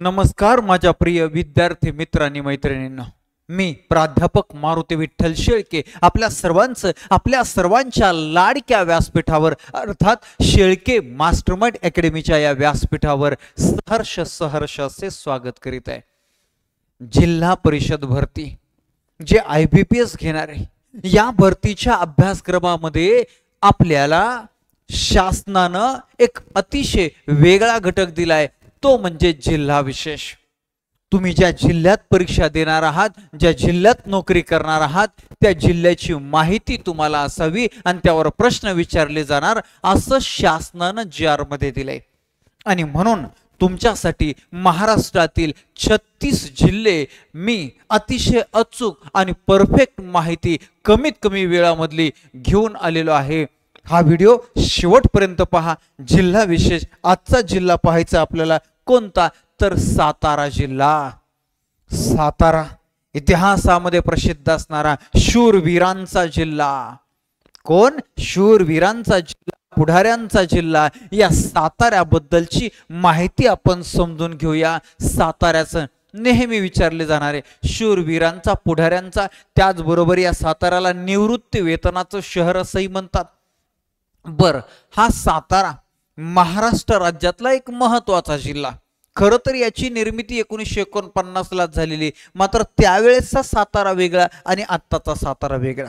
नमस्कार माझ्या प्रिय विद्यार्थी मित्रांनी मैत्रिणींनो, मी प्राध्यापक मारुती विठ्ठल शेळके आपल्या सर्वांच्या लाडक्या व्यासपीठावर अर्थात शेळके मास्टरमाइंड अकॅडमीच्या या व्यासपीठावर सहर्ष असे स्वागत करीत आहे। जिल्हा परिषद भरती जे IBPS घेणार आहे या भरतीच्या अभ्यासक्रमामध्ये आपल्याला शासनानं एक अतिशय वेगळा घटक दिलाय, तो म्हणजे जिल्हा विशेष। तुम्ही ज्या जिल्ह्यात परीक्षा देणार आहात, ज्या जिल्ह्यात नोकरी करणार आहात, त्या जिल्ह्याची माहिती तुम्हाला असावी आणि त्यावर प्रश्न विचारले जाणार असं शासनानं JR मध्ये दिलंय। आणि म्हणून तुमच्यासाठी महाराष्ट्रातील 36 जिल्हे मी अतिशय अचूक आणि परफेक्ट माहिती कमीत कमी वेळामधली घेऊन आलेलो आहे। हा व्हिडिओ शेवटपर्यंत पहा। जिल्हा विशेष आजचा जिल्हा पाहायचा आपल्याला कोणता, तर सातारा जिल्हा। सातारा इतिहासामध्ये प्रसिद्ध असणारा शूरवीरांचा जिल्हा। कोण? शूरवीरांचा जिल्हा, पुढाऱ्यांचा जिल्हा। या साताऱ्याबद्दलची माहिती आपण समजून घेऊया। साताऱ्याचं नेहमी विचारले जाणारे शूरवीरांचा, पुढाऱ्यांचा, त्याचबरोबर या साताऱ्याला निवृत्ती वेतनाचं शहर असंही म्हणतात। बर, हा सातारा महाराष्ट्र राज्यातला एक महत्वाचा जिल्हा। खरं तर याची निर्मिती 1949 ला झालेली, मात्र त्यावेळेसचा सातारा वेगळा आणि आत्ताचा सातारा वेगळा।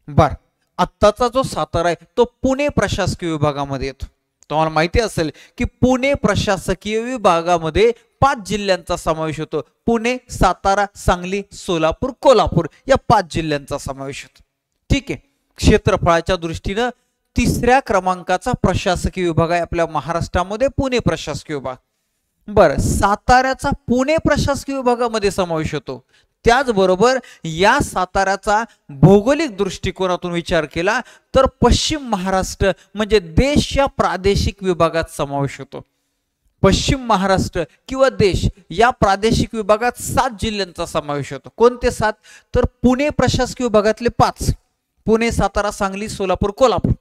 बर, आत्ताचा जो सातारा आहे तो पुणे प्रशासकीय विभागामध्ये येतो। तुम्हाला माहिती असेल की पुणे प्रशासकीय विभागामध्ये 5 जिल्ह्यांचा समावेश होतो। पुणे, सातारा, सांगली, सोलापूर, कोल्हापूर या 5 जिल्ह्यांचा समावेश होतो। ठीक आहे, क्षेत्रफळाच्या दृष्टीने 3ऱ्या क्रमांकाचा प्रशासकीय विभाग आहे आपल्या महाराष्ट्रामध्ये पुणे प्रशासकीय विभाग। बर, साताऱ्याचा पुणे प्रशासकीय विभागामध्ये समावेश होतो। त्याचबरोबर या साताऱ्याचा भौगोलिक दृष्टिकोनातून विचार केला तर पश्चिम महाराष्ट्र म्हणजे देश या प्रादेशिक विभागात समावेश होतो। पश्चिम महाराष्ट्र किंवा देश या प्रादेशिक विभागात 7 जिल्ह्यांचा समावेश होतो। कोणते 7? तर पुणे प्रशासकीय विभागातले 5, पुणे, सातारा, सांगली, सोलापूर, कोल्हापूर,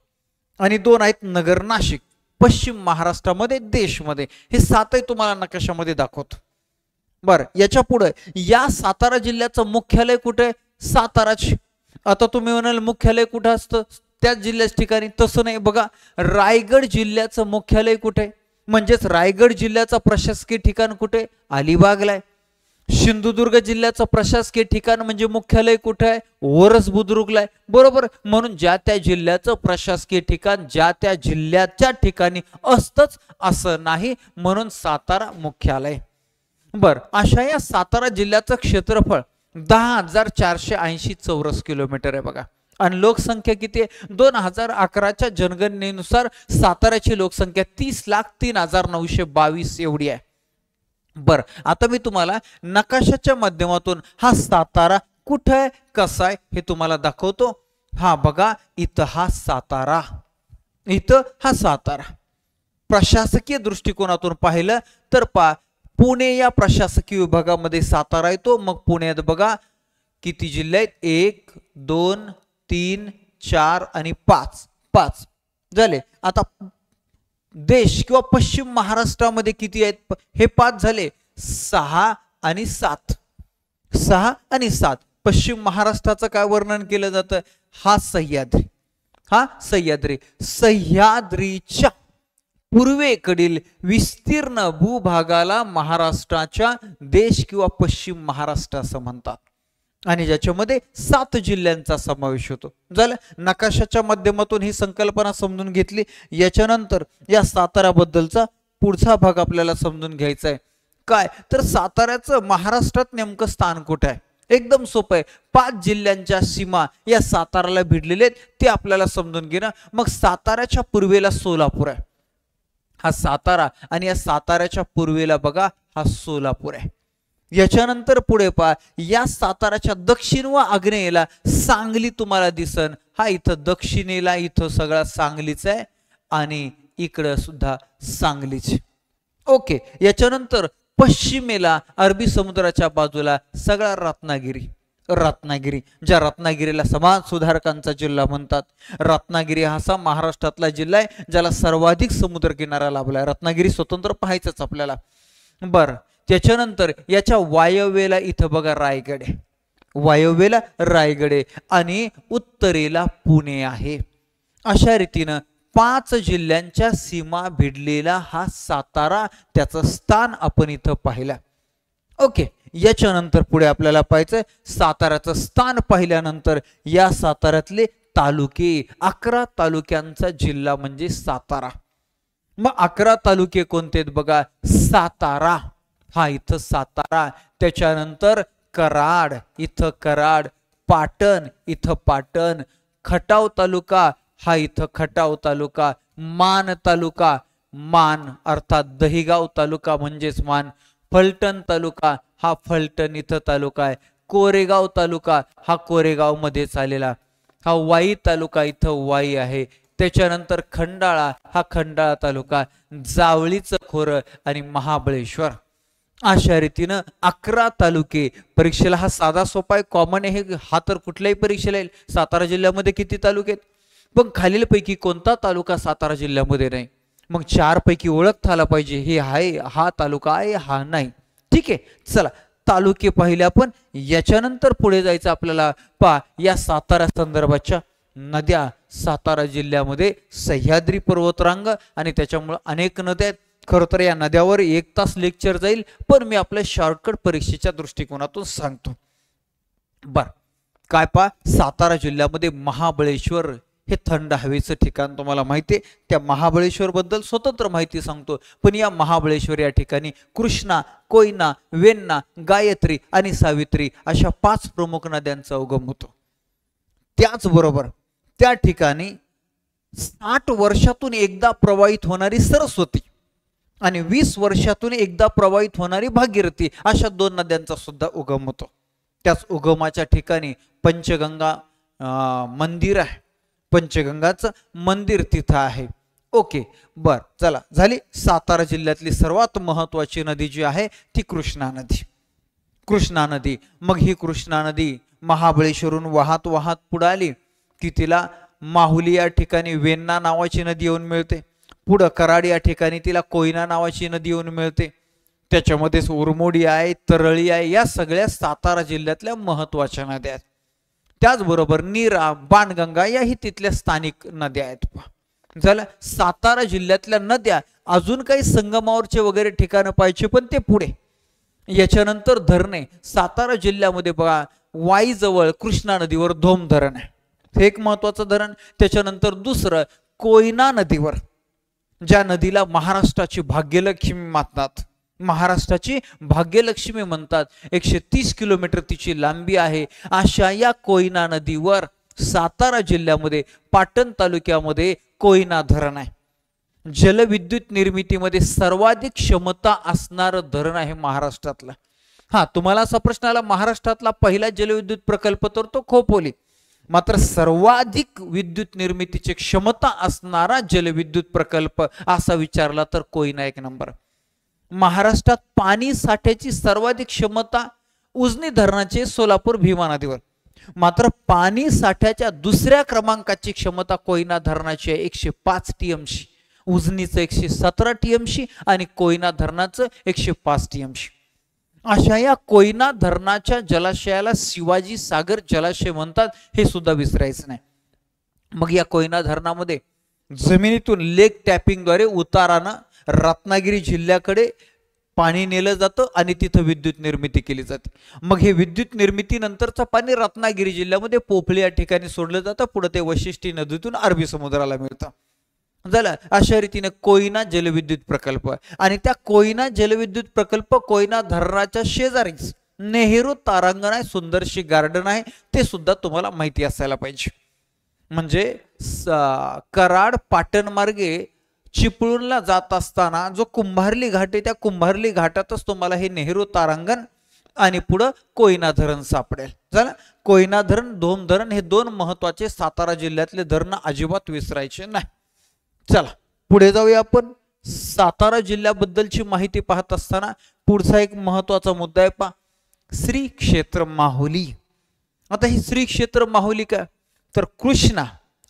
आणि 2 आहेत नगर, नाशिक। पश्चिम महाराष्ट्रामध्ये देशमध्ये हे 7ही तुम्हाला नकाशामध्ये दाखवतो। बर, याच्या पुढे या सातारा जिल्ह्याचं मुख्यालय कुठे? साताराच। आता तुम्ही म्हणाल मुख्यालय कुठं असतं? त्याच जिल्ह्याच्या ठिकाणी। तसं नाही बघा, रायगड जिल्ह्याचं मुख्यालय कुठे? म्हणजेच रायगड जिल्ह्याचं प्रशासकीय ठिकाण कुठे? अलिबागला आहे। सिंधुदुर्ग जिल्ह्याचं प्रशासकीय ठिकाण म्हणजे मुख्यालय कुठे आहे? ओरस बुद्रुकला आहे। बरोबर, म्हणून ज्या त्या जिल्ह्याचं प्रशासकीय ठिकाण ज्या त्या जिल्ह्याच्या ठिकाणी असतंच असं नाही, म्हणून सातारा मुख्यालय। बर, अशा या सातारा जिल्ह्याचं क्षेत्रफळ 10,480 चौरस किलोमीटर आहे बघा। आणि लोकसंख्या किती आहे? 2011च्या जनगणनेनुसार साताऱ्याची लोकसंख्या 30,03,922 एवढी आहे। बर, आता मी तुम्हाला नकाशाच्या माध्यमातून हा सातारा कुठे आहे, कसा आहे हे तुम्हाला दाखवतो। हा बघा, इथं हा सातारा, इथं हा सातारा। प्रशासकीय दृष्टिकोनातून पाहिलं तर पुणे या प्रशासकीय विभागामध्ये सातारा येतो। मग पुण्यात बघा किती जिल्हे आहेत? 1, 2, 3, 4 आणि 5 झाले। आता देश किंवा पश्चिम महाराष्ट्रामध्ये किती आहेत? हे 5 झाले। 6 आणि 7, 6 आणि 7। पश्चिम महाराष्ट्राचं काय वर्णन केलं जातं? हा सह्याद्री, हा सह्याद्री। सह्याद्रीच्या पूर्वेकडील विस्तीर्ण भूभागाला महाराष्ट्राच्या देश किंवा पश्चिम महाराष्ट्र असं म्हणतात। आणि ज्याच्यामध्ये 7 जिल्ह्यांचा समावेश होतो। झालं, नकाशाच्या माध्यमातून ही संकल्पना समजून घेतली। याच्यानंतर या साताऱ्याबद्दलचा पुढचा भाग आपल्याला समजून घ्यायचा आहे। काय? तर साताऱ्याचं महाराष्ट्रात नेमकं स्थान कुठे आहे? एकदम सोपं आहे। 5 जिल्ह्यांच्या सीमा या साताऱ्याला भिडलेले आहेत, ते आपल्याला समजून घेणं। मग साताऱ्याच्या पूर्वेला सोलापूर आहे, हा सातारा, आणि या साताऱ्याच्या पूर्वेला बघा हा सोलापूर आहे। याच्यानंतर पुढे पहा, या साताऱ्याच्या दक्षिण व आग्नेयेला सांगली तुम्हाला दिसन। हा इथं दक्षिणेला इथं सगळा सांगलीच आहे आणि इकडं सुद्धा सांगलीच। ओके, याच्यानंतर पश्चिमेला अरबी समुद्राच्या बाजूला सगळा रत्नागिरी। रत्नागिरी, ज्या रत्नागिरीला समाज सुधारकांचा जिल्हा म्हणतात। रत्नागिरी हा असा महाराष्ट्रातला जिल्हा आहे ज्याला सर्वाधिक समुद्र किनारा लाभला आहे। रत्नागिरी स्वतंत्र पाहायचंच आपल्याला। बर, त्याच्यानंतर याच्या वायव्येला इथं बघा रायगड आहे, वायव्येला रायगड आहे आणि उत्तरेला पुणे आहे. अशा रीतीनं 5 जिल्ह्यांच्या सीमा भिडलेला हा सातारा, त्याचं स्थान आपण इथं पाहिलं. ओके, याच्यानंतर पुढे आपल्याला पाहायचं साताऱ्याचं स्थान पाहिल्यानंतर या साताऱ्यातले तालुके, 11 तालुक्यांचा जिल्हा म्हणजे सातारा. मग 11 तालुके कोणते बघा, सातारा हा इथं सातारा, त्याच्यानंतर कराड इथं कराड, पाटण इथं पाटण, खटाव तालुका हा इथं खटाव तालुका, मान तालुका, मान अर्थात दहिगाव तालुका म्हणजेच मान, फलटण तालुका हा फलटण इथं तालुका आहे, कोरेगाव तालुका हा कोरेगाव मध्येच आलेला, हा वाई तालुका इथं वाई आहे, त्याच्यानंतर खंडाळा हा खंडाळा तालुका, जावळीचं खोरं आणि महाबळेश्वर. अशा रीतीनं 11 तालुके. परीक्षेला हा साधा सोपा आहे, कॉमन आहे, हा तर कुठल्याही परीक्षेला येईल. सातारा जिल्ह्यामध्ये किती तालुके आहेत, पण खालीलपैकी कोणता तालुका सातारा जिल्ह्यामध्ये नाही, मग 4 पैकी ओळखता आला पाहिजे, हे आहे, हा तालुका आहे, हा नाही. ठीक आहे, चला तालुके पाहिले आपण. याच्यानंतर पुढे जायचं आपल्याला. या सातारा संदर्भाच्या नद्या. सातारा जिल्ह्यामध्ये सह्याद्री पर्वतरांग आणि त्याच्यामुळे अनेक नद्या आहेत. खरं तर या नद्यावर 1 तास लेक्चर जाईल, पण मी आपल्या शॉर्टकट परीक्षेच्या दृष्टिकोनातून सांगतो. बर, काय सातारा जिल्ह्यामध्ये महाबळेश्वर हे थंड हवेचं ठिकाण तुम्हाला माहिती आहे. त्या महाबळेश्वर बद्दल स्वतंत्र माहिती सांगतो, पण या महाबळेश्वर या ठिकाणी कृष्णा, कोयना, वेण्णा, गायत्री आणि सावित्री अशा 5 प्रमुख नद्यांचा उगम होतो. त्याचबरोबर त्या ठिकाणी 60 वर्षातून एकदा प्रवाहित होणारी सरस्वती आणि 20 वर्षातून एकदा प्रवाहित होणारी भागीरथी अशा 2 नद्यांचा सुद्धा उगम होतो. त्याच उगमाच्या ठिकाणी पंचगंगा मंदिर आहे, पंचगंगाचं मंदिर तिथं आहे. ओके, बर, चला झाली. सातारा जिल्ह्यातली सर्वात महत्वाची नदी जी आहे ती कृष्णा नदी. कृष्णा नदी, मग ही कृष्णा नदी महाबळेश्वरून वाहत वाहत पुढे आली की तिला माहुली या ठिकाणी वेण्णा नावाची नदी येऊन मिळते. पुढं कराड या ठिकाणी तिला कोयना नावाची नदी येऊन मिळते. त्याच्यामध्येच उरमोडी आहे, तरळी आहे, या सगळ्या सातारा जिल्ह्यातल्या महत्वाच्या नद्या आहेत. त्याचबरोबर नीरा, बाणगंगा याही तिथल्या स्थानिक नद्या आहेत. झालं सातारा जिल्ह्यातल्या नद्या. अजून काही संगमावरचे वगैरे ठिकाणं पाहिजे, पण ते पुढे. याच्यानंतर धरणे. सातारा जिल्ह्यामध्ये बघा वाई जवळ कृष्णा नदीवर धोम धरण आहे, हे एक महत्वाचं धरण. त्याच्यानंतर दुसरं कोयना नदीवर, ज्या नदीला महाराष्ट्राची भाग्यलक्ष्मी म्हणतात, महाराष्ट्राची भाग्यलक्ष्मी म्हणतात, 130 किलोमीटर तिची लांबी आहे. अशा या कोयना नदीवर सातारा जिल्ह्यामध्ये पाटण तालुक्यामध्ये कोयना धरण आहे. जलविद्युत निर्मितीमध्ये सर्वाधिक क्षमता असणारं धरण आहे महाराष्ट्रातलं. हा, तुम्हाला असा प्रश्न आला महाराष्ट्रातला पहिला जलविद्युत प्रकल्प तर तो खोपोली, मात्र सर्वाधिक विद्युत निर्मितीची क्षमता असणारा जलविद्युत प्रकल्प असा विचारला तर कोयना 1 नंबर. महाराष्ट्रात पाणी साठ्याची सर्वाधिक क्षमता उजनी धरणाचे सोलापूर भीमा नदीवर, मात्र पाणी साठ्याच्या दुसऱ्या क्रमांकाची क्षमता कोयना धरणाची आहे 105 टीएमसी. उजनीचं 117 टीएमसी आणि कोयना धरणाचं 105 टीएमसी. अशा या कोयना धरणाच्या जलाशयाला शिवाजी सागर जलाशय म्हणतात, हे सुद्धा विसरायचं नाही. मग या कोयना धरणामध्ये जमिनीतून लेक टॅपिंगद्वारे उतारानं रत्नागिरी जिल्ह्याकडे पाणी नेलं जातं आणि तिथं विद्युत निर्मिती केली जाते. मग हे विद्युत निर्मिती नंतरचं पाणी रत्नागिरी जिल्ह्यामध्ये पोफळी या ठिकाणी सोडलं जातं, पुढे ते वशिष्ठी नदीतून अरबी समुद्राला मिळतं. झालं. अशा रीतीने कोयना जलविद्युत प्रकल्प, आणि त्या कोयना जलविद्युत प्रकल्प कोयना धरणाच्या शेजारीच नेहरू तारांगण आहे, सुंदरशी गार्डन आहे, ते सुद्धा तुम्हाला माहिती असायला पाहिजे. म्हणजे कराड पाटण मार्गे चिपळूणला जात असताना जो कुंभारली घाट आहे, त्या कुंभारली घाटातच तुम्हाला हे नेहरू तारांगण आणि पुढं कोयना धरण सापडेल. झालं. कोयना धरण, धोम धरण हे 2 महत्वाचे सातारा जिल्ह्यातले धरण अजिबात विसरायचे नाही. चला पुढे जाऊया आपण. सातारा जिल्ह्याबद्दलची माहिती पाहत असताना पुढचा एक महत्वाचा मुद्दा आहे श्री क्षेत्र माहुली. आता ही श्री क्षेत्र माहुली काय, तर कृष्णा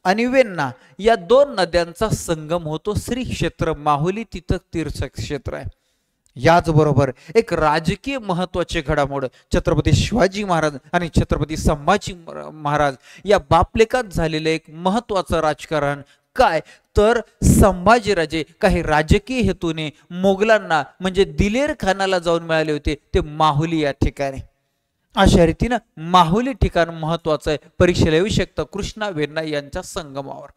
आणि वेण्णा या 2 नद्यांचा संगम होतो श्री क्षेत्र माहुली, तिथं तीर्थक्षेत्र आहे. याचबरोबर एक राजकीय महत्वाचे घडामोड छत्रपती शिवाजी महाराज आणि छत्रपती संभाजी महाराज या बापलेकात झालेलं एक महत्वाचं राजकारण काय तर संभाजीराजे काही राजकीय हेतूने मोगलांना म्हणजे दिलेर खानाला जाऊन मिळाले होते ते माहुली या ठिकाणी. अशा रीतीनं माहुली ठिकाण महत्वाचं आहे. परीक्षेला येऊ शकतं कृष्णा वेण्णा यांच्या संगमावर.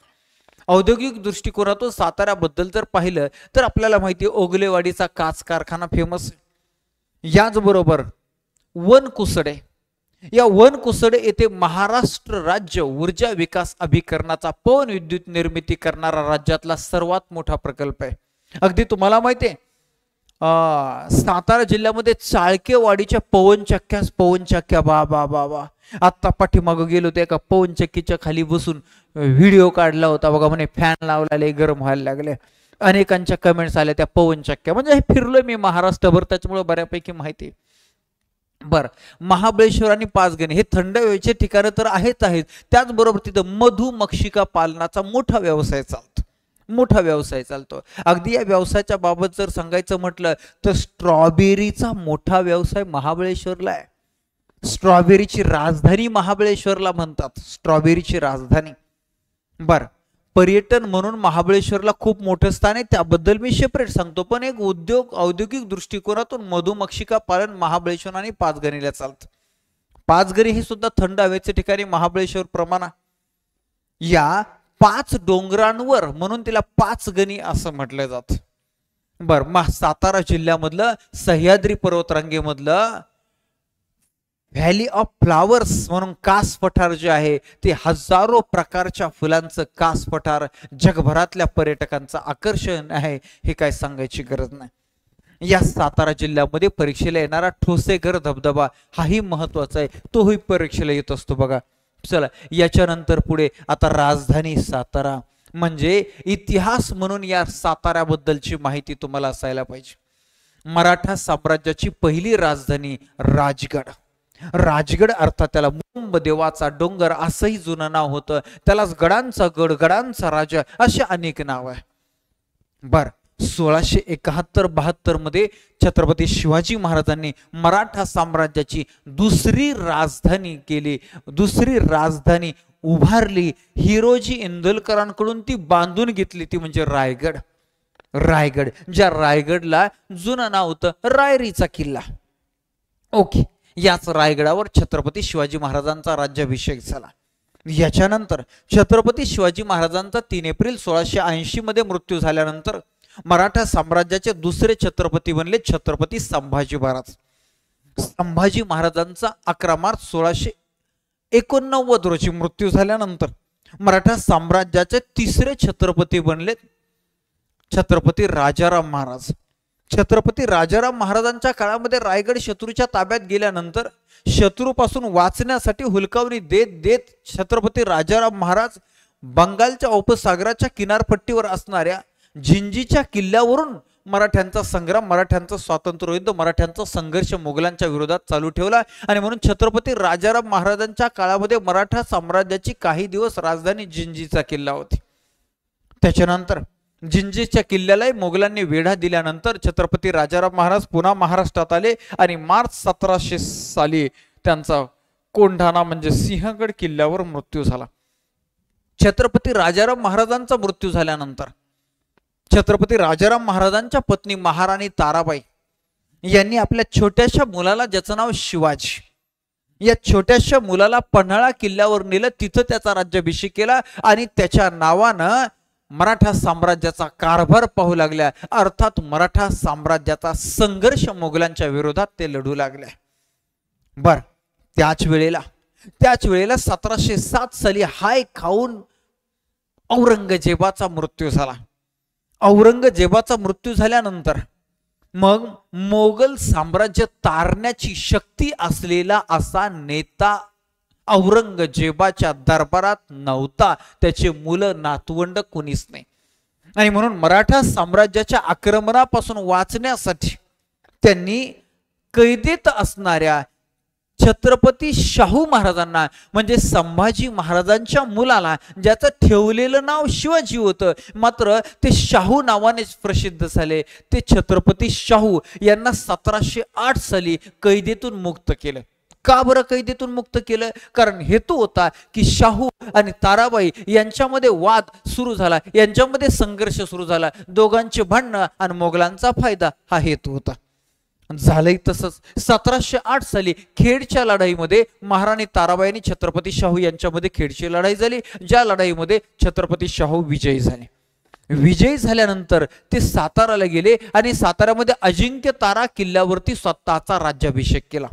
औद्योगिक दृष्टिकोनातून साताऱ्याबद्दल जर पाहिलं तर आपल्याला माहिती आहे ओगलेवाडीचा काच कारखाना फेमस. याचबरोबर वनकुसडे या वनकुसडे येथे महाराष्ट्र राज्य ऊर्जा विकास अभिकरणाचा पवन विद्युत निर्मिती करणारा राज्यातला सर्वात मोठा प्रकल्प आहे. अगदी तुम्हाला माहिती आहे सातारा जिल्ह्यामध्ये चाळकेवाडीच्या पवनचक्क्या बा बा बा बा आत्ता पाठीमागं गेलो होते एका पवनचक्कीच्या खाली बसून व्हिडिओ काढला होता बघा. म्हणे फॅन लावलेले गरम व्हायला लागले. अनेकांच्या कमेंट्स आल्या त्या पवनचक्क्या म्हणजे हे फिरलोय मी महाराष्ट्रभर त्याच्यामुळे बऱ्यापैकी माहिती. बर महाबळेश्वर आणि पाचगणी हे थंड हवेचे ठिकाणं तर आहेच आहेत. त्याचबरोबर तिथं मधुमक्षिका पालनाचा मोठा व्यवसाय चालतो. अगदी या व्यवसायाच्या बाबत जर सांगायचं म्हटलं तर स्ट्रॉबेरीचा मोठा व्यवसाय महाबळेश्वरला आहे. स्ट्रॉबेरीची राजधानी महाबळेश्वरला म्हणतात. स्ट्रॉबेरीची राजधानी. बर पर्यटन म्हणून महाबळेश्वरला खूप मोठं स्थान आहे त्याबद्दल मी सेपरेट सांगतो. पण एक औद्योगिक दृष्टिकोनातून मधुमक्षिका पालन महाबळेश्वर आणि पाचगणीला चालतं. पाचगणी हे सुद्धा थंड हवेचे ठिकाणी महाबळेश्वर प्रमाण. या 5 डोंगरांवर म्हणून तिला पाचगणी असं म्हटलं जातं. बर सातारा जिल्ह्यामधलं सह्याद्री पर्वतरांगेमधलं व्हॅली ऑफ फ्लावर्स म्हणून कास पठार जे आहे ते हजारो प्रकारच्या फुलांचं कास पठार जगभरातल्या पर्यटकांचं आकर्षण आहे हे काय सांगायची गरज नाही. या सातारा जिल्ह्यामध्ये परीक्षेला येणारा ठोसेघर धबधबा हाही महत्वाचा आहे. तोही परीक्षेला येत असतो बघा. चला याच्यानंतर पुढे आता राजधानी सातारा म्हणजे इतिहास म्हणून या साताऱ्याबद्दलची माहिती तुम्हाला असायला पाहिजे. मराठा साम्राज्याची पहिली राजधानी राजगड. राजगड अर्थात त्याला मुंब देवाचा डोंगर असंही जुनं नाव होतं. त्यालाच गडांचा गड गडांचा राजा असे अनेक नाव आहे. बर 1671-72 मध्ये छत्रपती शिवाजी महाराजांनी मराठा साम्राज्याची दुसरी राजधानी केली. दुसरी राजधानी उभारली. हिरोजी इंदुलकरांकडून ती बांधून घेतली ती म्हणजे रायगड. रायगड ज्या रायगडला जुनं नाव होतं रायरीचा किल्ला. ओके याच रायगडावर छत्रपती शिवाजी महाराजांचा राज्याभिषेक झाला. याच्यानंतर छत्रपती शिवाजी महाराजांचा 3 एप्रिल 1680 मध्ये मृत्यू झाल्यानंतर मराठा साम्राज्याचे दुसरे छत्रपती बनले छत्रपती संभाजी महाराज. संभाजी महाराजांचा 11 मार्च 1689 रोजी मृत्यू झाल्यानंतर मराठा साम्राज्याचे तिसरे छत्रपती बनले छत्रपती राजाराम महाराज. छत्रपती राजाराम महाराजांच्या काळामध्ये रायगड शत्रूच्या ताब्यात गेल्यानंतर शत्रूपासून वाचण्यासाठी हुलकावणी देत देत छत्रपती राजाराम महाराज बंगालच्या उपसागराच्या किनारपट्टीवर असणाऱ्या झिंजीच्या किल्ल्यावरून मराठ्यांचा संग्राम मराठ्यांचं स्वातंत्र्य युद्ध मराठ्यांचा संघर्ष मोगलांच्या विरोधात चालू ठेवला. आणि म्हणून छत्रपती राजाराम महाराजांच्या काळामध्ये मराठा साम्राज्याची काही दिवस राजधानी झिंजीचा किल्ला होती. त्याच्यानंतर जिंजीच्या किल्ल्यालाही मोगलांनी वेढा दिल्यानंतर छत्रपती राजाराम महाराज पुन्हा महाराष्ट्रात आले आणि मार्च 1700 साली त्यांचा कोंढाणा म्हणजे सिंहगड किल्ल्यावर मृत्यू झाला. छत्रपती राजाराम महाराजांचा मृत्यू झाल्यानंतर छत्रपती राजाराम महाराजांच्या पत्नी महाराणी ताराबाई यांनी आपल्या छोट्याशा मुलाला ज्याचं नाव शिवाजी या छोट्याशा मुलाला पन्हाळा किल्ल्यावर नेलं. तिथं त्याचा राज्याभिषेक केला आणि त्याच्या नावानं मराठा साम्राज्याचा कारभार पाहू लागल्या. अर्थात मराठा साम्राज्याचा संघर्ष मोगलांच्या विरोधात ते लढू लागले. बर त्याच वेळेला 1707 साली हाय खाऊन औरंगजेबाचा मृत्यू झाला. औरंगजेबाचा मृत्यू झाल्यानंतर मग मोगल साम्राज्य तारण्याची शक्ती असलेला असा नेता औरंगजेबाच्या दरबारात नव्हता. त्याचे मुलं नातवंड कोणीच नाही. आणि म्हणून मराठा साम्राज्याच्या आक्रमणापासून वाचण्यासाठी त्यांनी कैदेत असणाऱ्या छत्रपती शाहू महाराजांना म्हणजे संभाजी महाराजांच्या मुलाला, ज्याचं ठेवलेलं नाव शिवाजी होतं मात्र ते शाहू नावानेच प्रसिद्ध झाले, ते छत्रपती शाहू यांना 1708 साली कैदेतून मुक्त केलं. का बरं कैदेतून मुक्त केलं? कारण हेतू होता की शाहू आणि ताराबाई यांच्यामध्ये वाद सुरू झाला, यांच्यामध्ये संघर्ष सुरू झाला, दोघांचे भांडणं आणि मोगलांचा फायदा हा हेतू होता. झालंय तसंच 1708 साली खेडच्या लढाईमध्ये महाराणी ताराबाई आणि छत्रपती शाहू यांच्यामध्ये खेडची लढाई झाली, ज्या लढाईमध्ये छत्रपती शाहू विजयी झाले. विजयी झाल्यानंतर ते साताराला गेले आणि साताऱ्यामध्ये अजिंक्य तारा किल्ल्यावरती स्वतःचा राज्याभिषेक केला.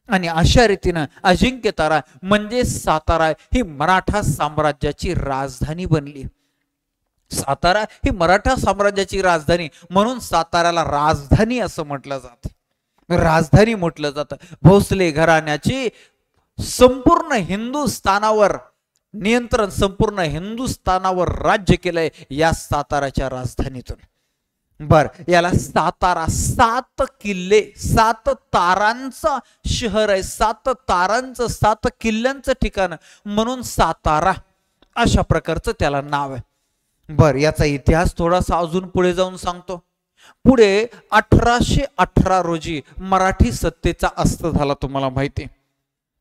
आणि अशा रीतीनं अजिंक्य तारा म्हणजे सातारा ही मराठा साम्राज्याची राजधानी बनली. सातारा ही मराठा साम्राज्याची राजधानी म्हणून साताऱ्याला राजधानी असं म्हटलं जातं, राजधानी म्हटलं जातं. भोसले घराण्याची संपूर्ण हिंदुस्थानावर नियंत्रण, संपूर्ण हिंदुस्थानावर राज्य केलंय या साताराच्या राजधानीतून. बर, याला सातारा 7 किल्ले 7 तारांचा शहर आहे, 7 तारांचं 7 किल्ल्यांचं ठिकाण म्हणून सातारा अशा प्रकारचं त्याला नाव आहे. बर, याचा इतिहास थोडासा अजून पुढे जाऊन सांगतो. पुढे 1818 रोजी मराठी सत्तेचा अस्त झाला. तुम्हाला माहिती,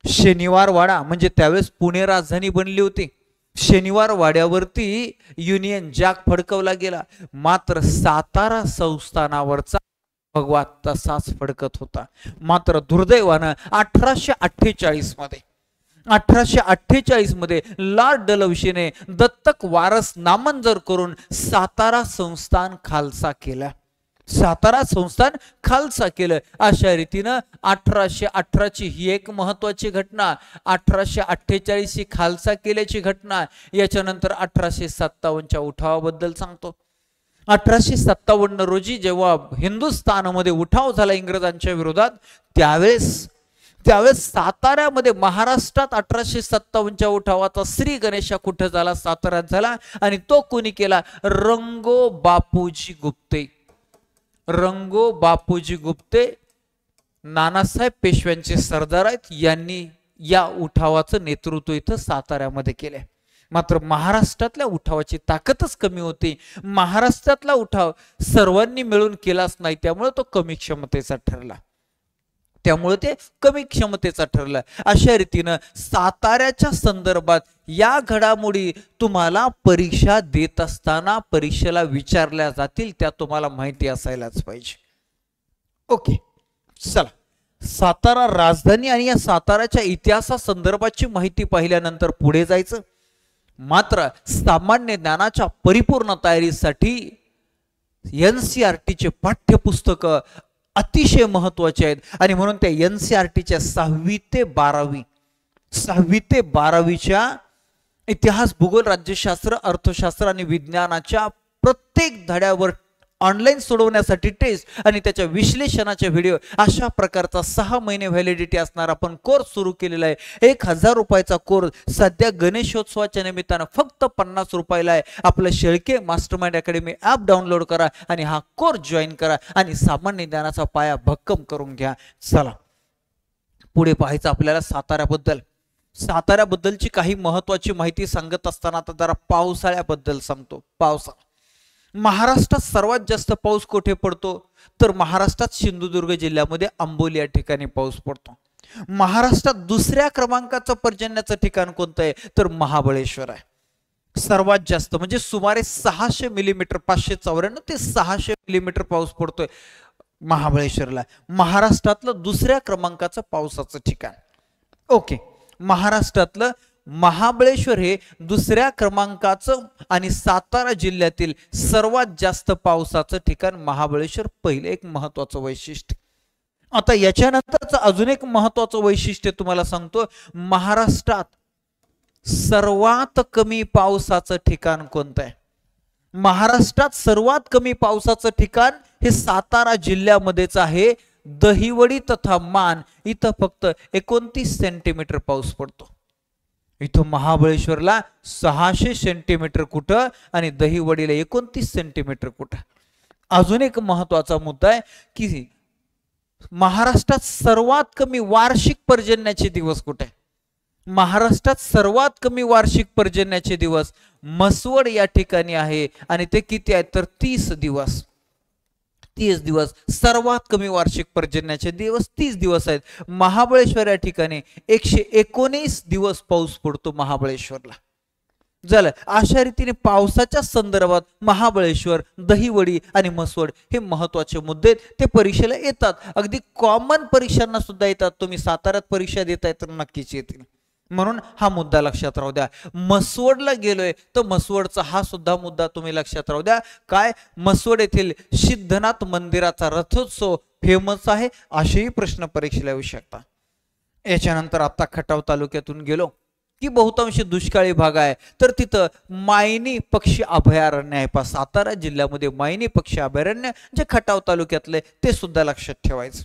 शनिवार वाडा म्हणजे त्यावेळेस पुणे राजधानी बनली होती. शनिवार वाड्यावरती युनियन जॅक फडकवला गेला, मात्र सातारा संस्थानावरचा भगवा तसाच फडकत होता. मात्र दुर्दैवानं 1848 मध्ये लॉर्ड डलहौसीने दत्तक वारस नामंजूर करून सातारा संस्थान खालसा केला. सातारा संस्थान खालसा केलं. अशा रीतीनं 1818 ही एक महत्वाची घटना, 1848 ही खालसा केल्याची घटना. याच्यानंतर 1857 उठावाबद्दल सांगतो. 1857 रोजी जेव्हा हिंदुस्थानमध्ये उठाव झाला इंग्रजांच्या विरोधात, त्यावेळेस साताऱ्यामध्ये महाराष्ट्रात 1857 उठावाचा श्री गणेशा कुठं झाला? साताऱ्यात झाला. आणि तो कोणी केला? रंगो बापूजी गुप्ते नानासाहेब पेशव्यांचे सरदार आहेत, यांनी या उठावाचं नेतृत्व इथं साताऱ्यामध्ये केले. मात्र महाराष्ट्रातल्या उठावाची ताकदच कमी होती. महाराष्ट्रातला उठाव सर्वांनी मिळून केलाच नाही, त्यामुळे तो कमी क्षमतेचा ठरला. अशा रीतीनं साताऱ्याच्या संदर्भात या घडामोडी तुम्हाला परीक्षा देत असताना परीक्षेला विचारल्या जातील, त्या तुम्हाला माहिती असायलाच पाहिजे. ओके, चला, सातारा राजधानी आणि या साताऱ्याच्या इतिहासा संदर्भाची माहिती पाहिल्यानंतर पुढे जायचं. मात्र सामान्य ज्ञानाच्या परिपूर्ण तयारीसाठी NCERTचे पाठ्यपुस्तक अतिशय महत्वाचे आहेत आणि म्हणून त्या NCERTच्या 6वी ते 12वीच्या इतिहास, भूगोल, राज्यशास्त्र, अर्थशास्त्र आणि विज्ञानाच्या प्रत्येक धड्यावर ऑनलाईन सोडवण्यासाठी टेस्ट आणि त्याच्या विश्लेषणाचे व्हिडिओ अशा प्रकारचा 6 महिने व्हॅलिडिटी असणारा आपण कोर्स सुरू केलेला आहे. 1000 रुपयाचा कोर्स सध्या गणेशोत्सवाच्या निमित्तानं फक्त 50 रुपयाला आहे. आपलं Shelke mastermind academy app download करा आणि हा कोर्स जॉईन करा आणि सामान्य ज्ञानाचा पाया भक्कम करून घ्या. चला पुढे पाहायचं आपल्याला साताऱ्याबद्दलची काही महत्वाची माहिती सांगत असताना आता जरा पावसाळ्याबद्दल सांगतो. पावसाळा महाराष्ट्रात सर्वात जास्त पाऊस कुठे पडतो? तर महाराष्ट्रात सिंधुदुर्ग जिल्ह्यामध्ये आंबोली या ठिकाणी पाऊस पडतो. महाराष्ट्रात दुसऱ्या क्रमांकाचं पर्जन्याचं ठिकाण कोणतं आहे? तर महाबळेश्वर आहे. सर्वात जास्त म्हणजे सुमारे 600 मिलीमीटर, 594 ते 600 मिलीमीटर पाऊस पडतोय महाबळेश्वरला. महाराष्ट्रातलं दुसऱ्या क्रमांकाचं पावसाचं ठिकाण. ओके, महाराष्ट्रातलं महाबळेश्वर हे दुसऱ्या क्रमांकाचं आणि सातारा जिल्ह्यातील सर्वात जास्त पावसाचं ठिकाण महाबळेश्वर पहिलं एक महत्वाचं वैशिष्ट्य. आता याच्यानंतरचं अजून एक महत्वाचं वैशिष्ट्य तुम्हाला सांगतो. महाराष्ट्रात सर्वात कमी पावसाचं ठिकाण कोणतं आहे? महाराष्ट्रात सर्वात कमी पावसाचं ठिकाण हे सातारा जिल्ह्यामध्येच आहे. दहिवडी तथा मान इथं फक्त 29 सेंटीमीटर पाऊस पडतो. इथं महाबळेश्वरला 600 सेंटीमीटर कुठं आणि दहिवडीला 29 सेंटीमीटर कुठं. अजून एक महत्वाचा मुद्दा आहे की महाराष्ट्रात सर्वात कमी वार्षिक पर्जन्याचे दिवस कुठे? महाराष्ट्रात सर्वात कमी वार्षिक पर्जन्याचे दिवस म्हसवड या ठिकाणी आहे आणि ते किती आहेत तर 30 दिवस. 30 दिवस सर्वात कमी वार्षिक पर्जन्याचे दिवस 30 दिवस आहेत. महाबळेश्वर या ठिकाणी 119 दिवस पाऊस पडतो महाबळेश्वरला. झालं. अशा रीतीने पावसाच्या संदर्भात महाबळेश्वर, दहिवडी आणि म्हसवड हे महत्वाचे मुद्दे ते परीक्षेला येतात. अगदी कॉमन परीक्षांना सुद्धा येतात. तुम्ही साताऱ्यात परीक्षा देताय तर नक्कीच येतील. म्हणून हा मुद्दा लक्षात राहू द्या. म्हसवडला गेलोय तर म्हसवडचा हा सुद्धा मुद्दा तुम्ही लक्षात राहू द्या. काय? म्हसवड येथील सिद्धनाथ मंदिराचा रथोत्सव फेमस आहे. असेही प्रश्न परीक्षेला येऊ शकतात. याच्यानंतर आता खटाव तालुक्यातून गेलो की बहुतांश दुष्काळी भाग आहे तर तिथं मायनी पक्षी अभयारण्य आहे. सातारा जिल्ह्यामध्ये मायनी पक्षी अभयारण्य जे खटाव तालुक्यातले ते सुद्धा लक्षात ठेवायचं.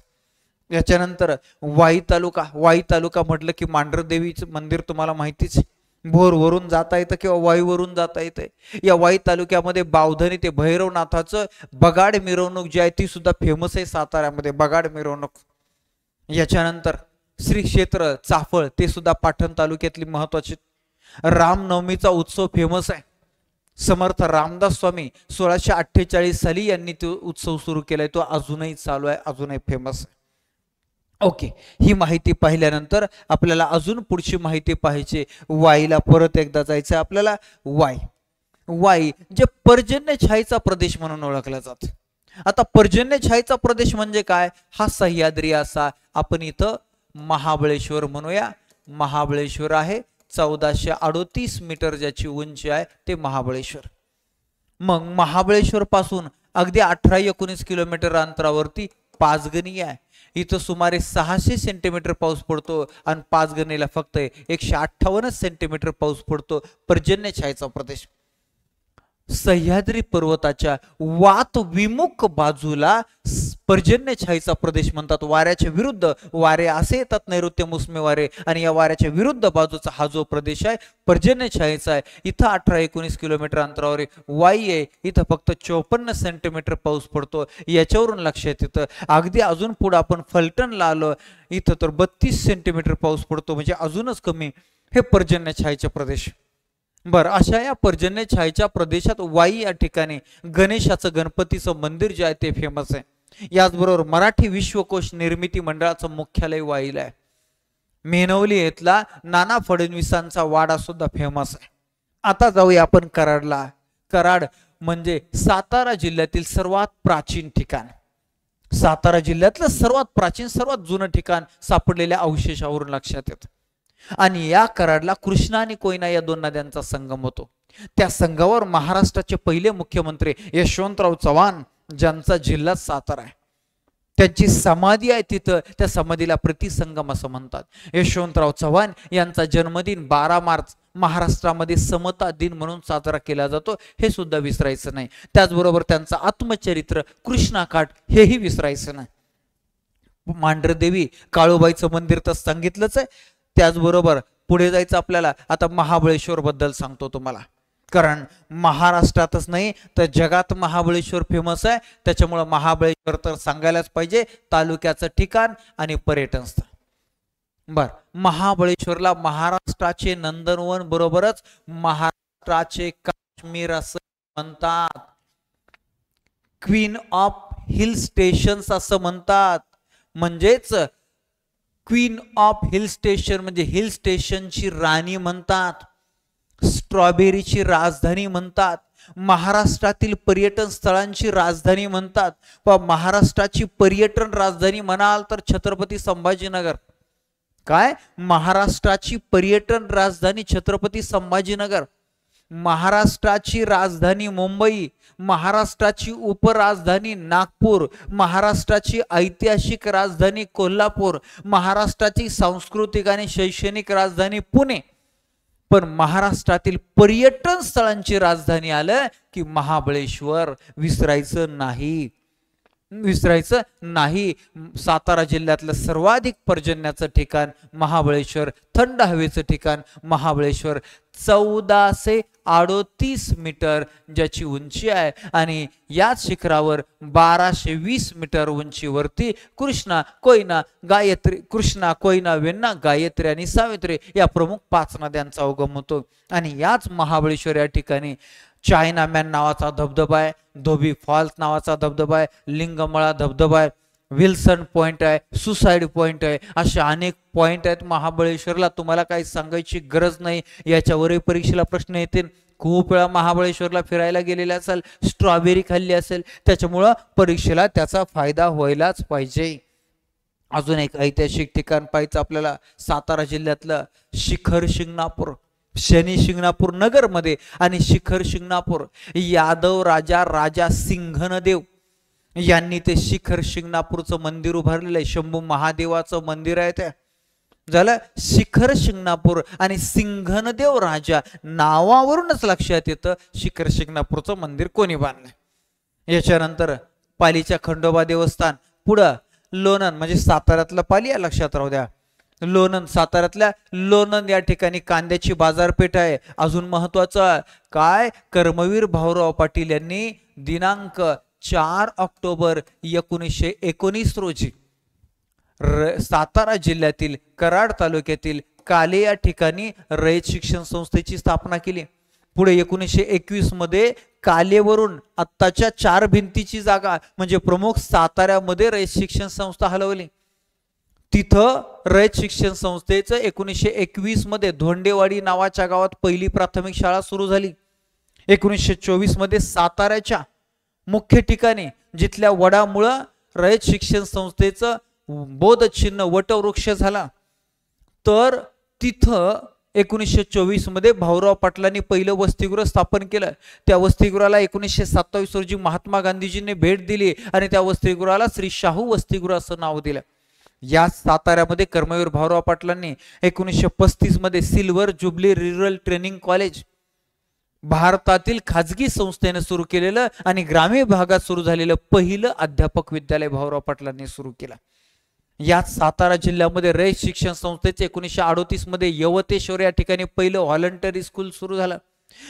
याच्यानंतर वाई तालुका. वाई तालुका म्हटलं की मांढरदेवीचं मंदिर तुम्हाला माहितीच. भोरवरून जाता येतं किंवा वाईवरून जाता येते. या वाई तालुक्यामध्ये बावधनी ते भैरवनाथाचं बगाड मिरवणूक जी आहे ती सुद्धा फेमस आहे साताऱ्यामध्ये, बगाड मिरवणूक. याच्यानंतर श्री क्षेत्र चाफळ ते सुद्धा पाटण तालुक्यातली महत्वाची. रामनवमीचा उत्सव फेमस आहे. समर्थ रामदास स्वामी 1648 साली यांनी तो उत्सव सुरू केलाय. तो अजूनही चालू आहे, अजूनही फेमस आहे. ओके, ही माहिती पाहिल्यानंतर आपल्याला अजून पुढची माहिती पाहिजे. वाईला परत एकदा जायचं आपल्याला. वाई जे पर्जन्यछायेचा प्रदेश म्हणून ओळखला जातो. आता पर्जन्यछायेचा प्रदेश म्हणजे काय? हा सह्याद्री असा. आपण इथं महाबळेश्वर म्हणूया. महाबळेश्वर आहे 1438 मीटर ज्याची उंची आहे ते महाबळेश्वर. मग महाबळेश्वर पासून अगदी 18-19 किलोमीटर अंतरावरती पाचगणी आहे. इथं सुमारे 600 सेंटीमीटर पाऊस पडतो आणि पाचगणीला फक्त 158 सेंटीमीटर पाऊस पडतो. पर्जन्यछायेचा प्रदेश. सह्याद्री पर्वताच्या वात विमुख बाजूला पर्जन्यछायेचा प्रदेश म्हणतात. वाऱ्याच्या विरुद्ध वारे असे येतात, नैऋत्य मोसमी वारे, आणि या वाऱ्याच्या विरुद्ध बाजूचा हा जो प्रदेश आहे पर्जन्यछायेचा आहे. इथं 18-19 किलोमीटर अंतरावर वाई आहे. इथं फक्त 54 सेंटीमीटर पाऊस पडतो. याच्यावरून लक्षात येतं. अगदी अजून पुढे आपण फलटणला आलो, इथं तर 32 सेंटीमीटर पाऊस पडतो, म्हणजे अजूनच कमी. हे पर्जन्यछायेचे प्रदेश. बर, अशा या पर्जन्यछायेच्या प्रदेशात वाई या ठिकाणी गणेशाचं, गणपतीचं मंदिर जे आहे ते फेमस आहे. याचबरोबर मराठी विश्वकोश निर्मिती मंडळाचं मुख्यालय वाईला आहे. मेनवली येथला नाना फडणवीसांचा वाडा सुद्धा फेमस आहे. आता जाऊया आपण कराडला. कराड म्हणजे सातारा जिल्ह्यातील सर्वात प्राचीन ठिकाण. सातारा जिल्ह्यातलं सर्वात प्राचीन, सर्वात जुनं ठिकाण सापडलेल्या अवशेषावरून लक्षात येतं. आणि या कराडला कृष्णा आणि कोयना या दोन नद्यांचा संगम होतो. त्या संगमावर महाराष्ट्राचे पहिले मुख्यमंत्री यशवंतराव चव्हाण, ज्यांचा जिल्हा सातारा आहे, त्यांची समाधी आहे तिथं. त्या समाधीला प्रतिसंगम असं म्हणतात. यशवंतराव चव्हाण यांचा जन्मदिन 12 मार्च महाराष्ट्रामध्ये समता दिन म्हणून साजरा केला जातो. हे सुद्धा विसरायचं नाही. त्याचबरोबर त्यांचं आत्मचरित्र कृष्णाकाठ हेही विसरायचं नाही. मांढरदेवी काळूबाईचं मंदिर तर सांगितलंच आहे. त्याचबरोबर पुढे जायचं आपल्याला. आता महाबळेश्वर बद्दल सांगतो तुम्हाला, कारण महाराष्ट्रातच नाही तर जगात महाबळेश्वर फेमस आहे. त्याच्यामुळे महाबळेश्वर तर सांगायलाच पाहिजे. तालुक्याचं ठिकाण आणि पर्यटन स्थळ. बर, महाबळेश्वरला महाराष्ट्राचे नंदनवन बरोबरच महाराष्ट्राचे काश्मीर असं म्हणतात. क्वीन ऑफ हिल स्टेशन्स असं म्हणतात. म्हणजेच क्वीन ऑफ हिल स्टेशन म्हणजे हिल स्टेशनची राणी म्हणतात. स्ट्रॉबेरीची राजधानी म्हणतात. महाराष्ट्रातील पर्यटन स्थळांची राजधानी म्हणतात. पण महाराष्ट्राची पर्यटन राजधानी म्हणाल तर छत्रपती संभाजीनगर. काय? महाराष्ट्राची पर्यटन राजधानी छत्रपती संभाजीनगर. महाराष्ट्राची राजधानी मुंबई, महाराष्ट्राची उपराजधानी नागपूर, महाराष्ट्राची ऐतिहासिक राजधानी कोल्हापूर, महाराष्ट्राची सांस्कृतिक आणि शैक्षणिक राजधानी पुणे. पण महाराष्ट्रातील पर्यटन स्थळांची राजधानी आलं की महाबळेश्वर विसरायचं नाही. विसरायचं नाही. सातारा जिल्ह्यातलं सर्वाधिक पर्जन्याचं ठिकाण महाबळेश्वर, थंड हवेचं ठिकाण महाबळेश्वर, 1438 मीटर ज्याची उंची आहे आणि याच शिखरावर 1220 मीटर उंचीवरती कृष्णा, कोयना, गायत्री, कृष्णा, कोयना, वेण्णा, गायत्री आणि सावित्री या प्रमुख 5 नद्यांचा उगम होतो. आणि याच महाबळेश्वर या ठिकाणी चायनामॅन नावाचा धबधबा आहे, धोबी फॉल्स नावाचा धबधबा आहे, लिंगमळा धबधबा आहे, विल्सन पॉइंट आहे, सुसाईड पॉइंट आहे, असे अनेक पॉइंट आहेत महाबळेश्वरला. तुम्हाला काही सांगायची गरज नाही. याच्यावरही परीक्षेला प्रश्न येतील. खूप वेळा महाबळेश्वरला फिरायला गेलेले असेल, स्ट्रॉबेरी खाल्ली असेल, त्याच्यामुळं परीक्षेला त्याचा फायदा व्हायलाच पाहिजे. अजून एक ऐतिहासिक ठिकाण पाहायचं आपल्याला, सातारा जिल्ह्यातलं शिखर शिंगणापूर. शनी शिंगणापूर नगर मध्ये आणि शिखर शिंगणापूर, यादव राजा सिंघनदेव यांनी ते शिखर शिंगणापूरचं मंदिर उभारलेलं आहे. शंभू महादेवाचं मंदिर आहे. ते झालं शिखर शिंगणापूर. आणि सिंघनदेव राजा नावावरूनच लक्षात येतं शिखर शिंगणापूरचं मंदिर कोणी बांधलंय. याच्यानंतर पालीच्या खंडोबा देवस्थान, पुढं लोणंद, म्हणजे साताऱ्यातलं पाली या लक्षात राहू द्या. लोणंद, साताऱ्यातल्या लोणंद या ठिकाणी कांद्याची बाजारपेठ आहे. अजून महत्वाचं काय, कर्मवीर भाऊराव पाटील यांनी दिनांक 4 ऑक्टोबर 1919 रोजी सातारा जिल्ह्यातील कराड तालुक्यातील काले या ठिकाणी रयत शिक्षण संस्थेची स्थापना केली. पुढे 1921 मध्ये कालेवरून आत्ताच्या 4 भिंतीची जागा म्हणजे प्रमुख साताऱ्यामध्ये रयत शिक्षण संस्था हलवली. तिथं रयत शिक्षण संस्थेचं 1921 मध्ये धोंडेवाडी नावाच्या गावात पहिली प्राथमिक शाळा सुरू झाली. 1924 मध्ये साताऱ्याच्या मुख्य ठिकाणी जिथल्या वडामुळं रयत शिक्षण संस्थेचं बोधचिन्ह वटवृक्ष झाला, तर तिथं 1924 मध्ये भाऊराव पाटलांनी पहिलं वसतिगृह स्थापन केलं. त्या वसतिगृहाला 1927 रोजी महात्मा गांधीजींनी भेट दिली आणि त्या वसतिगृहाला श्री शाहू वसतिगृह असं नाव दिलं. या साताऱ्यामध्ये कर्मवीर भाऊराव पाटलांनी 1935 मध्ये silver jubilee rural training college भारतातील खाजगी संस्थेने सुरू केलेलं आणि ग्रामीण भागात सुरू झालेलं पहिलं अध्यापक विद्यालय भाऊराव पाटलांनी सुरू केलं. याच सातारा जिल्ह्यामध्ये रयत शिक्षण संस्थेचे 1938 मध्ये यवतेश्वर या ठिकाणी पहिलं व्हॉलंटरी स्कूल सुरू झालं.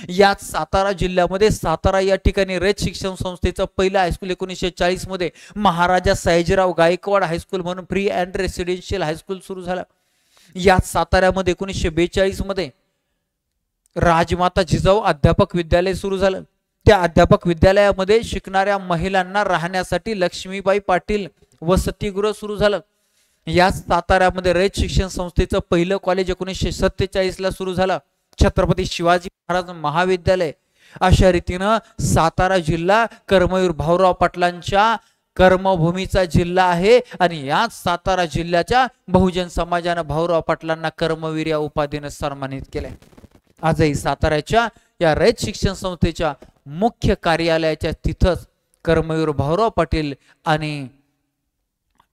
याच सातारा जिल्ह्यामध्ये सातारा या ठिकाणी रयत शिक्षण संस्थेचं पहिलं हायस्कूल 1940 मध्ये महाराजा सयाजीराव गायकवाड हायस्कूल म्हणून फ्री अँड रेसिडेन्शियल हायस्कूल सुरू झालं. याच साताऱ्यामध्ये 1942 मध्ये राजमाता जिजाऊ अध्यापक विद्यालय सुरू झालं. त्या अध्यापक विद्यालयामध्ये शिकणाऱ्या महिलांना राहण्यासाठी लक्ष्मीबाई पाटील वसतिगृह सुरू झालं. याच साताऱ्यामध्ये रयत शिक्षण संस्थेचं पहिलं कॉलेज 1947 ला सुरू झालं, छत्रपती शिवाजी महाराज महाविद्यालय. अशा रीतीनं सातारा जिल्हा कर्मवीर भाऊराव पाटलांच्या कर्मभूमीचा जिल्हा आहे आणि याच सातारा जिल्ह्याच्या बहुजन समाजानं भाऊराव पाटलांना कर्मवीर या उपाधीने सन्मानित केले. आजही साताऱ्याच्या या रयत शिक्षण संस्थेच्या मुख्य कार्यालयाच्या तिथंच कर्मवीर भाऊराव पाटील आणि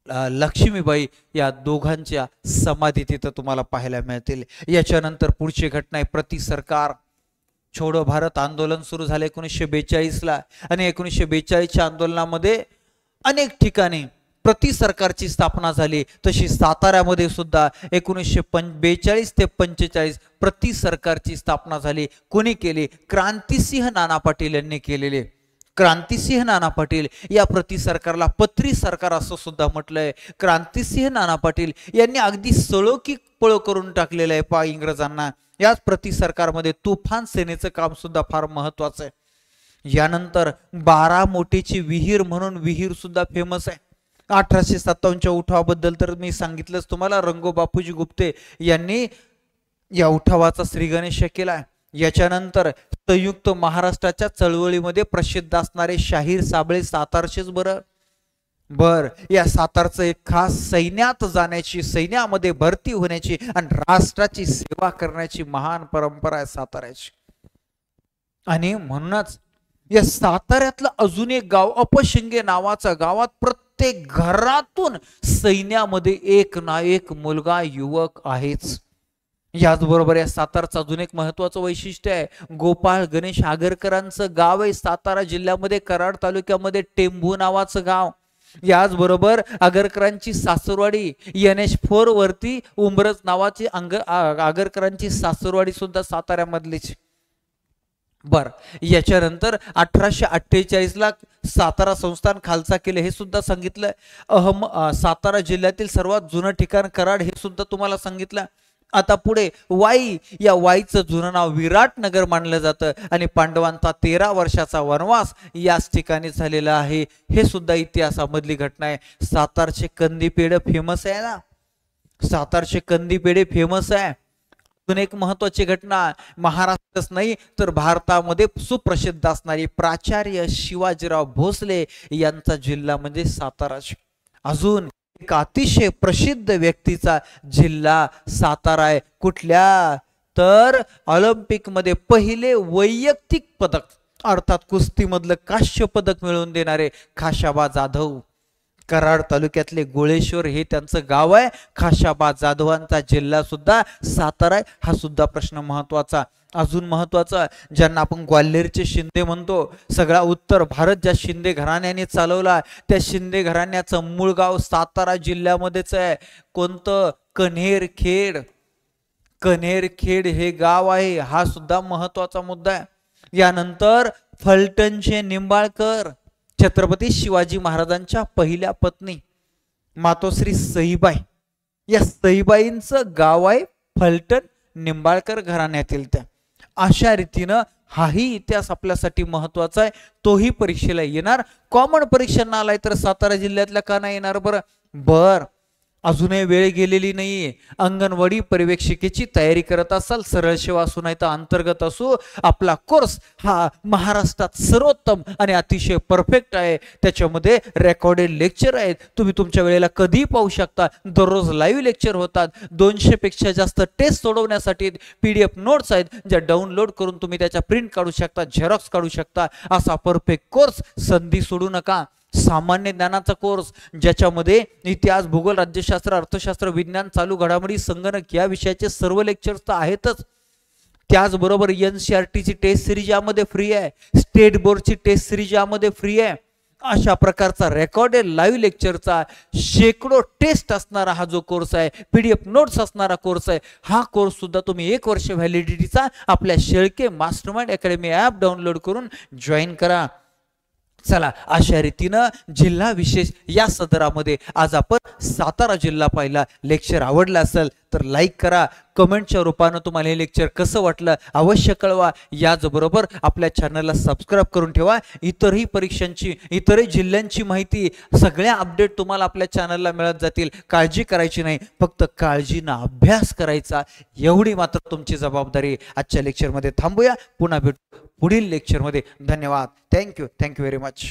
लक्ष्मीबाई या दोघांच्या समाधी तिथं तुम्हाला पाहायला मिळतील. याच्यानंतर पुढची घटना आहे प्रति सरकार छोडो भारत आंदोलन सुरू झालं 1942 ला आणि 1942च्या आंदोलनामध्ये अनेक ठिकाणी प्रति सरकारची स्थापना झाली. तशी साताऱ्यामध्ये सुद्धा 1942 ते 45 प्रति सरकारची स्थापना झाली. कोणी केली? क्रांतिसिंह नाना पाटील यांनी केलेले. क्रांतिसिंह नाना पाटील या प्रति सरकारला पत्री सरकार असं सुद्धा म्हटलंय. क्रांतिसिंह नाना पाटील यांनी अगदी सळोकी पळ करून टाकलेलं आहे पा इंग्रजांना. याच प्रति सरकारमध्ये तुफान सेनेचं काम सुद्धा फार महत्वाचं आहे. यानंतर 12 मोठीची विहीर म्हणून विहीर सुद्धा फेमस आहे. 1857च्या उठावाबद्दल तर मी सांगितलंच तुम्हाला. रंगो बापूजी गुप्ते यांनी या उठावाचा श्रीगणेश केला. याच्यानंतर संयुक्त महाराष्ट्राच्या चळवळीमध्ये प्रसिद्ध असणारे शाहीर साबळे सातारचेच बर या सातारचं एक खास सैन्यात जाण्याची, सैन्यामध्ये भरती होण्याची आणि राष्ट्राची सेवा करण्याची महान परंपरा आहे साताऱ्याची. आणि म्हणूनच या साताऱ्यातलं अजून एक गाव अपशिंगे नावाचं, गावात प्रत्येक घरातून सैन्यामध्ये एक ना एक मुलगा युवक आहेच. याचबरोबर या सातारचं अजून एक महत्वाचं वैशिष्ट्य आहे, गोपाळ गणेश आगरकरांचं गाव आहे सातारा जिल्ह्यामध्ये कराड तालुक्यामध्ये टेंभू नावाचं गाव. याचबरोबर आगरकरांची सासूरवाडी NH4 वरती उंबरज नावाची आगरकरांची सासूरवाडी सुद्धा साताऱ्यामधलीच। बर, याच्यानंतर 1848 ला सातारा संस्थान खालसा केले हे सुद्धा सांगितलं। सातारा जिल्ह्यातील सर्वात जुनं ठिकाण कराड हे सुद्धा तुम्हाला सांगितलं। आता पुढे वाई, या वाईचं जुनं नाव विराटनगर मानलं जातं आणि पांडवांचा 13 वर्षाचा वनवास याच ठिकाणी झालेला आहे, हे सुद्धा इतिहासामधली घटना आहे। सातारचे कंदी पेढे फेमस आहे ना, सातारचे कंदी पेढे फेमस आहे। अजून एक महत्वाची घटना, महाराष्ट्रच नाही तर भारतामध्ये सुप्रसिद्ध असणारी प्राचार्य शिवाजीराव भोसले यांचा जिल्हा म्हणजे सातारा। अजून एक अतिशय प्रसिद्ध व्यक्तीचा जिल्हा सातारा आहे, कुठल्या तर ऑलिम्पिक मध्ये पहिले वैयक्तिक पदक अर्थात कुस्तीमधलं कांस्य पदक मिळवून देणारे खाशाबा जाधव। कराड तालुक्यातले गोळेश्वर हे त्यांचं गाव आहे। खाशाबा जाधवांचा जिल्हा सुद्धा सातारा आहे, हा सुद्धा प्रश्न महत्वाचा। अजून महत्वाचा, ज्यांना आपण ग्वाल्हेरचे शिंदे म्हणतो, सगळा उत्तर भारत ज्या शिंदे घराण्याने चालवला त्या शिंदे घराण्याचं मूळ गाव सातारा जिल्ह्यामध्येच आहे। कोणतं? कन्हेरखेड। कन्हेरखेड हे गाव आहे, हा सुद्धा महत्वाचा मुद्दा आहे। यानंतर फलटणचे निंबाळकर, छत्रपती शिवाजी महाराजांच्या पहिल्या पत्नी मातोश्री सईबाई, या सईबाईंचं गाव आहे फलटण, निंबाळकर घराण्यातील त्या। अशा रीतीनं हाही इतिहास आपल्यासाठी महत्वाचा आहे, तोही परीक्षेला येणार। कॉमन परीक्षा आलाय तर सातारा जिल्ह्यातल्या का नाही येणार बर अजूनही वेळ गेलेली नाहीये। अंगणवाडी पर्यवेक्षिकेची तयारी करत असाल, सरळ सेवा असू नाही तर अंतर्गत असू, आपला कोर्स हा महाराष्ट्रात सर्वोत्तम आणि अतिशय परफेक्ट आहे। त्याच्यामध्ये रेकॉर्डेड लेक्चर आहेत, तुम्ही तुमच्या वेळेला कधी पाहू शकता। दररोज लाईव्ह लेक्चर होतात, 200 पेक्षा जास्त टेस्ट सोडवण्यासाठी PDF नोट्स आहेत, ज्या डाउनलोड करून तुम्ही त्याच्या प्रिंट काढू शकता, झेरॉक्स काढू शकता। असा परफेक्ट कोर्स, संधी सोडू नका। सामान्य ज्ञानाचा कोर्स ज्याच्यामध्ये इतिहास, भूगोल, राज्यशास्त्र, अर्थशास्त्र, विज्ञान, चालू घडामोडी, संगणक या विषयाचे सर्व लेक्चर्स तर आहेतच। त्याचबरोबर NCERT ची टेस्ट सिरीज यामध्ये फ्री आहे, स्टेट बोर्डची टेस्ट सिरीज यामध्ये फ्री आहे। अशा प्रकारचा रेकॉर्डेड लाईव्ह लेक्चरचा शेकडो टेस्ट असणारा हा जो कोर्स आहे, PDF नोट्स असणारा कोर्स आहे, हा कोर्स सुद्धा तुम्ही 1 वर्ष व्हॅलिडिटीचा आपल्या Shelke mastermind academy app download करून जॉईन करा। चला, अशा रीतीनं जिल्हा विशेष या सदरामध्ये आज आपण सातारा जिल्हा पाहिला। लेक्चर आवडलं असेल तर लाईक करा, कमेंटच्या रूपानं तुम्हाला हे लेक्चर कसं वाटलं अवश्य कळवा। याचबरोबर आपल्या चॅनलला सबस्क्राईब करून ठेवा। इतरही परीक्षांची, इतरही जिल्ह्यांची माहिती, सगळ्या अपडेट तुम्हाला आपल्या चॅनलला मिळत जातील। काळजी करायची नाही, फक्त काळजीनं अभ्यास करायचा, एवढी मात्र तुमची जबाबदारी। आजच्या लेक्चरमध्ये थांबूया, पुन्हा भेटू पुढील लेक्चरमध्ये। धन्यवाद, थँक्यू व्हेरी मच।